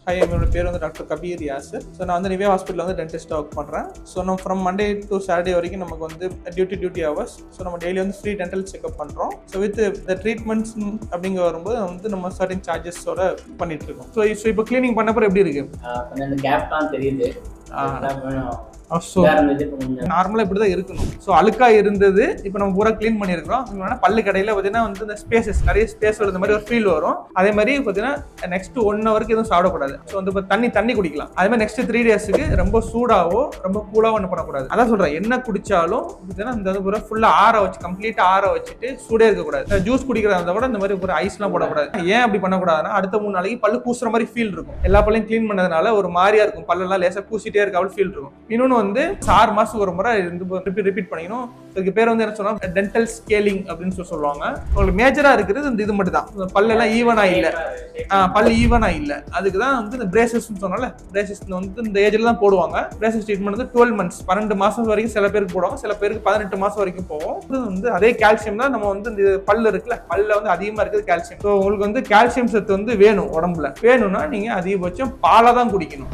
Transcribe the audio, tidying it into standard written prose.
Hi, என்னோட பேர் வந்து டாக்டர் கபீர் யாசர். ஸோ நான் வந்து நிவ்யா ஹாஸ்பிட்டலில் வந்து டென்டிஸ்ட்டாக ஒர்க் பண்ணுறேன். ஸோ நம்ம ஃப்ரம் மண்டே டு சாட்டர்டே வரைக்கும் நமக்கு வந்து டியூட்டி ஹவர்ஸ். ஸோ நம்ம டெய்லி வந்து ஃப்ரீ டென்டல் செக்அப் பண்ணுறோம். ஸோ வித் த ட்ரீட்மெண்ட்ஸ் அப்படிங்க வரும்போது வந்து நம்ம சர்டன் சார்ஜஸோட பண்ணிட்டு இருக்கோம். ஸோ இப்போ கிளீனிங் பண்ணப்போ எப்படி இருக்கு? கேப்லாம் தெரியுது. நார்மலா இப்படிதான் இருக்கணும். ஸோ அழுக்கா இருந்தது, இப்போ நம்ம பூரா கிளீன் பண்ணிருக்கோம். பல்லு கடையில பாத்தீங்கன்னா வந்து இந்த ஸ்பேசஸ் நிறைய ஸ்பேஸ் இந்த மாதிரி ஒரு ஃபீல் வரும். அதே மாதிரி பாத்தீங்கன்னா நெக்ஸ்ட் 1 ஹவருக்கு எதுவும் சாப்பிடக்கூடாது. ஸோ வந்து தண்ணி குடிக்கலாம். அதே மாதிரி நெக்ஸ்ட் 3 டேஸ்க்கு ரொம்ப சூடாவோ ரொம்ப கூலாவோ ஒன்றும் பண்ணக்கூடாது. அதான் சொல்றேன், என்ன குடிச்சாலும் இந்த பூரா ஃபுல்லா ஆற வச்சு கம்ப்ளீட்டா ஆற வச்சுட்டு சூடே இருக்கக்கூடாது. ஜூஸ் குடிக்கிறத விட இந்த மாதிரி ஒரு ஐஸ்லாம் போடக்கூடாது. ஏன் அப்படி பண்ணக்கூடாதுன்னா அடுத்த 3 நாளைக்கு பல்லு கூசுற மாதிரி ஃபீல் இருக்கும். எல்லா பல்லையும் கிளீன் பண்ணதுனால ஒரு மாதிரியா இருக்கும், பல்லெல்லாம் லேசா கூசிட்டே இருக்க ஃபீல் இருக்கும். இன்னொன்னு வந்து 6 மாசத்துக்கு ஒரு முறை ரிப்பீட் பண்ணிக்கணும். இதுக்கு பேர் வந்து என்ன சொன்னா டென்டல் ஸ்கேலிங் அப்படின்னு சொல்லுவாங்க. உங்களுக்கு மேஜரா இருக்கிறது இந்த இது மட்டும் தான், பல்லெல்லாம் ஈவனா இல்ல, பல்லு ஈவனா இல்ல. அதுக்கு தான் வந்து இந்த பிரேசஸ் சொன்னால, பிரேசஸ் வந்து இந்த ஏஜ்ல தான் போடுவாங்க. பிரேசஸ் ட்ரீட்மெண்ட் வந்து 12 months 12 மாசம் வரைக்கும் சில பேருக்கு போடுவாங்க, சில பேருக்கு 18 மாசம் வரைக்கும் போவோம். இது வந்து அதே கால்சியம் தான். நம்ம வந்து இந்த பல்லு இருக்குல்ல, பல்ல வந்து அதிகமா இருக்குது கால்சியம். ஸோ உங்களுக்கு வந்து கால்சியம் சத்து வந்து வேணும், உடம்புல வேணும்னா நீங்க அதிகபட்சம் பாலை தான் குடிக்கணும்.